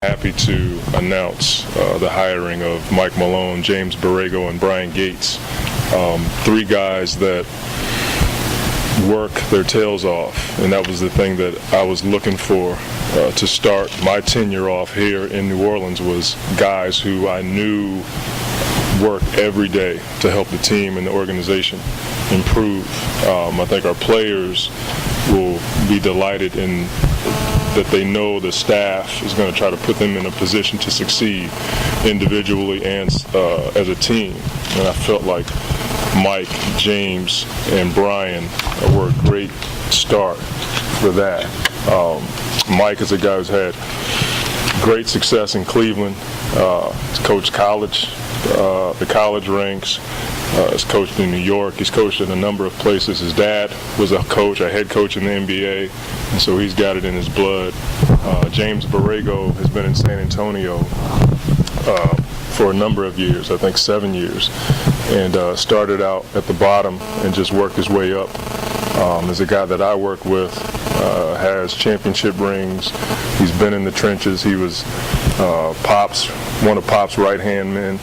Happy to announce the hiring of Mike Malone, James-Borrego, and Bryan-Gates. Three guys that work their tails off, and that was the thing that I was looking for to start my tenure off here in New Orleans, was guys who I knew work every day to help the team and the organization improve. I think our players will be delighted in that they know the staff is going to try to put them in a position to succeed individually and as a team. And I felt like Mike, James, and Bryan were a great start for that. Mike is a guy who's had great success in Cleveland. He's coached college, the college ranks. He's coached in New York. He's coached in a number of places. His dad was a head coach in the NBA, and so he's got it in his blood. James-Borrego has been in San Antonio for a number of years, I think 7 years, and started out at the bottom and just worked his way up. As a guy that I work with, has championship rings. He's been in the trenches. He was one of Pop's right-hand men.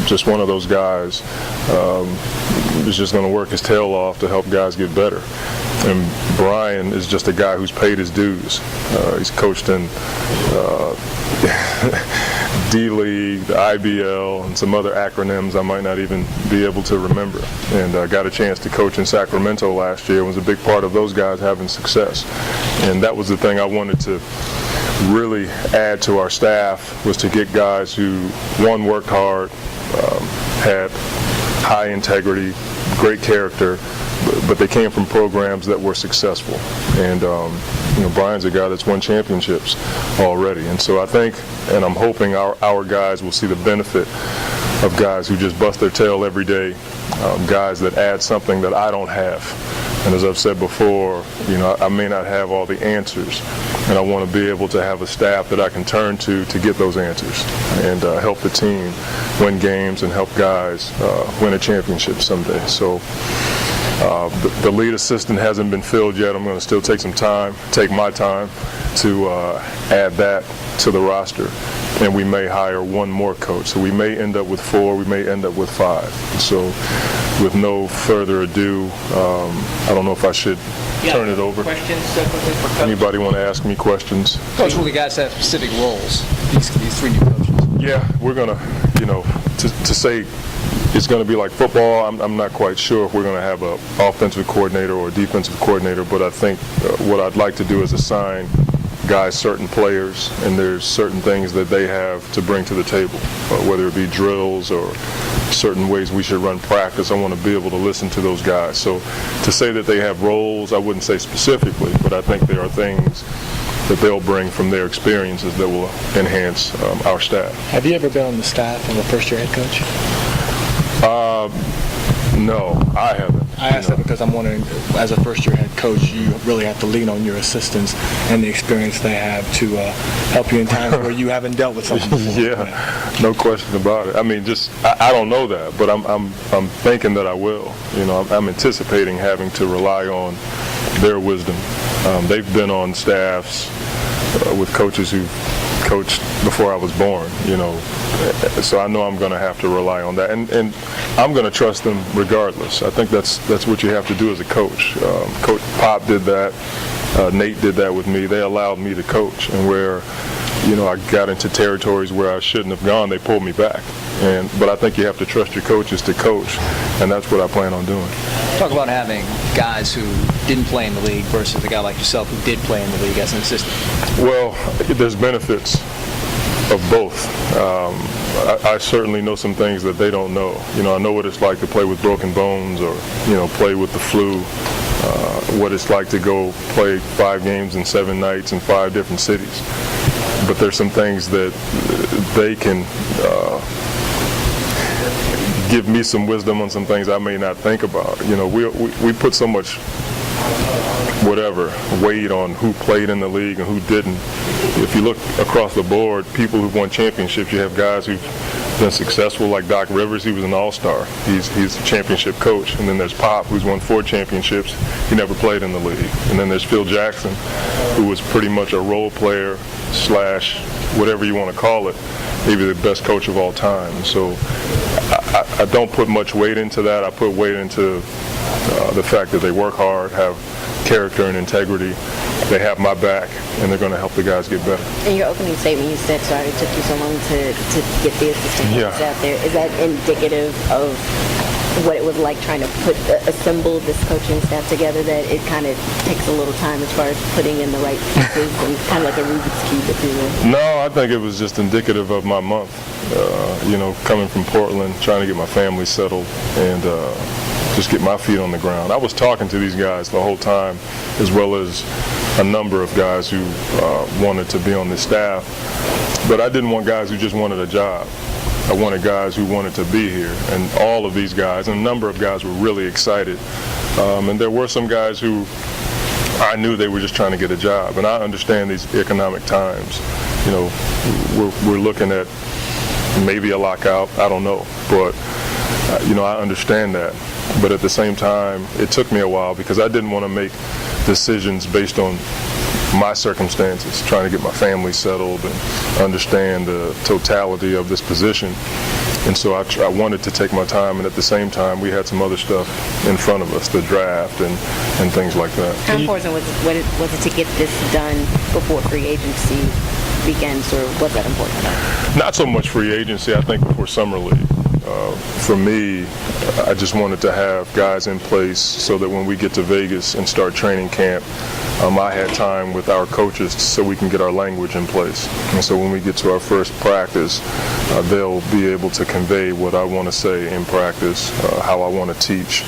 Just one of those guys is just going to work his tail off to help guys get better. And Bryan is just a guy who's paid his dues. He's coached in D-League, the IBL, and some other acronyms I might not even be able to remember. And got a chance to coach in Sacramento last year. It was a big part of those guys having success. And that was the thing I wanted to really add to our staff, was to get guys who, one, worked hard, had high integrity, great character, but they came from programs that were successful. And Bryan's a guy that's won championships already. And so I think, and I'm hoping our guys will see the benefit of guys who just bust their tail every day, guys that add something that I don't have. And as I've said before, I may not have all the answers, and I want to be able to have a staff that I can turn to get those answers and help the team win games and help guys win a championship someday. So the lead assistant hasn't been filled yet. I'm going to still take my time to add that to the roster, and we may hire one more coach. So we may end up with 4, we may end up with 5. So with no further ado, I don't know if I should turn it over. Questions quickly for Coach? Anybody want to ask me questions? Coach, will the guys have specific roles, these 3 new coaches? Yeah, we're going to say it's going to be like football. I'm not quite sure if we're going to have an offensive coordinator or a defensive coordinator, but I think what I'd like to do is assign guys certain players, and there's certain things that they have to bring to the table, whether it be drills or certain ways we should run practice. I want to be able to listen to those guys. So to say that they have roles, I wouldn't say specifically, but I think there are things that they'll bring from their experiences that will enhance our staff. Have you ever been on the staff of a first-year head coach? No, I haven't. I asked that because I'm wondering, as a first-year head coach, you really have to lean on your assistants and the experience they have to help you in times where you haven't dealt with something before. Yeah, no question about it. I mean, I don't know that, but I'm thinking that I will. I'm anticipating having to rely on their wisdom. They've been on staffs with coaches who coached before I was born, so I know I'm going to have to rely on that, and I'm going to trust them regardless. I think that's what you have to do as a coach. Coach Pop did that. Nate did that with me. They allowed me to coach, and where I got into territories where I shouldn't have gone, they pulled me back. But I think you have to trust your coaches to coach, and that's what I plan on doing. Talk about having guys who didn't play in the league versus a guy like yourself who did play in the league as an assistant. Well, there's benefits of both. I certainly know some things that they don't know. I know what it's like to play with broken bones, or play with the flu. What it's like to go play 5 games in 7 nights in 5 different cities. But there's some things that they can give me some wisdom on some things I may not think about. We put so much weight on who played in the league and who didn't. If you look across the board, people who've won championships, you have guys who've been successful, like Doc Rivers. He was an all-star. He's a championship coach. And then there's Pop, who's won 4 championships. He never played in the league. And then there's Phil Jackson, who was pretty much a role player / whatever you want to call it, maybe the best coach of all time. And so I don't put much weight into that. I put weight into the fact that they work hard, have character and integrity. They have my back, and they're going to help the guys get better. In your opening statement, you said, sorry it took you so long to get the assistant coaches out there. Is that indicative of what it was like trying to assemble this coaching staff together, that it kind of takes a little time as far as putting in the right pieces and kind of like a Rubik's Cube, if you will? No, I think it was just indicative of my month. Coming from Portland, trying to get my family settled, and just get my feet on the ground. I was talking to these guys the whole time, as well as a number of guys who wanted to be on the staff, but I didn't want guys who just wanted a job. I wanted guys who wanted to be here, and all of these guys, and a number of guys were really excited. And there were some guys who I knew they were just trying to get a job, and I understand these economic times. We're looking at maybe a lockout, I don't know, but I understand that. But at the same time, it took me a while because I didn't want to make decisions based on my circumstances, trying to get my family settled and understand the totality of this position. And so I wanted to take my time, and at the same time, we had some other stuff in front of us, the draft and things like that. How important was it to get this done before free agency begins, or was that important? Not so much free agency, I think before Summer League. For me, I just wanted to have guys in place so that when we get to Vegas and start training camp, I had time with our coaches so we can get our language in place. And so when we get to our first practice, they'll be able to convey what I want to say in practice, how I want to teach.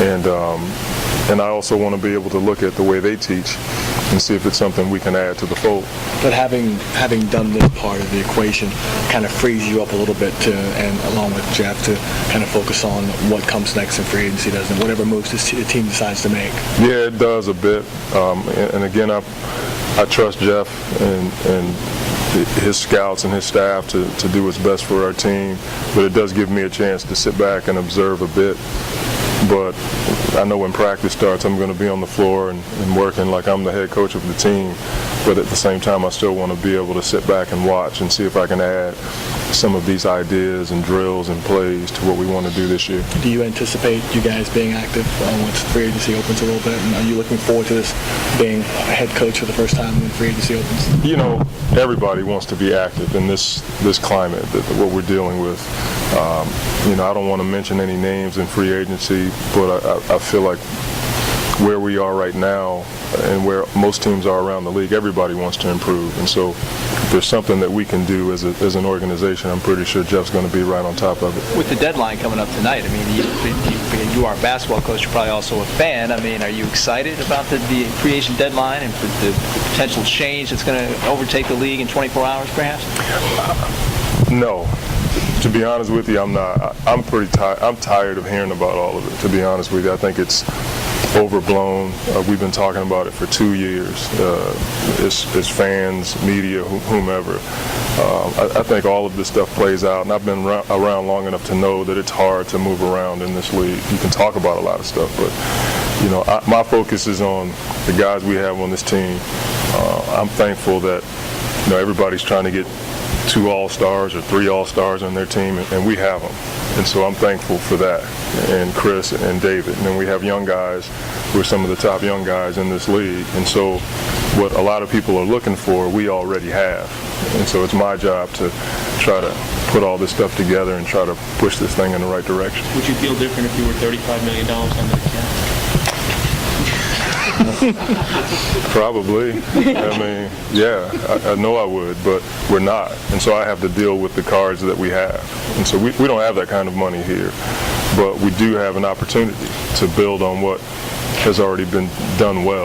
And I also want to be able to look at the way they teach and see if it's something we can add to the fold. But having done this part of the equation kind of frees you up a little bit and along with Jeff, to kind of focus on what comes next in free agency, doesn't it? Whatever moves the team decides to make. Yeah, it does a bit. And again, I trust Jeff and his scouts and his staff to do what's best for our team. But it does give me a chance to sit back and observe a bit. But I know when practice starts, I'm going to be on the floor and working like I'm the head coach of the team. But at the same time, I still want to be able to sit back and watch and see if I can add some of these ideas and drills and plays to what we want to do this year. Do you anticipate you guys being active once free agency opens a little bit? And are you looking forward to this, being a head coach for the first time when free agency opens? Everybody wants to be active in this climate, what we're dealing with. I don't want to mention any names in free agency, but I feel like where we are right now and where most teams are around the league, everybody wants to improve. And so if there's something that we can do as an organization, I'm pretty sure Jeff's going to be right on top of it. With the deadline coming up tonight, you are a basketball coach, you're probably also a fan. Are you excited about the free agent deadline and the potential change that's going to overtake the league in 24 hours, perhaps? No. To be honest with you, I'm not. I'm pretty tired. I'm tired of hearing about all of it, to be honest with you. I think it's overblown. We've been talking about it for 2 years. As fans, media, whomever. I think all of this stuff plays out, and I've been around long enough to know that it's hard to move around in this league. You can talk about a lot of stuff, but my focus is on the guys we have on this team. I'm thankful that everybody's trying to get 2 All-Stars or 3 All-Stars on their team, and we have them. And so I'm thankful for that, and Chris and David. And then we have young guys who are some of the top young guys in this league. And so what a lot of people are looking for, we already have. And so it's my job to try to put all this stuff together and try to push this thing in the right direction. Would you feel different if you were $35 million under the cap? Probably. I know I would, but we're not. And so I have to deal with the cards that we have. And so we don't have that kind of money here. But we do have an opportunity to build on what has already been done well.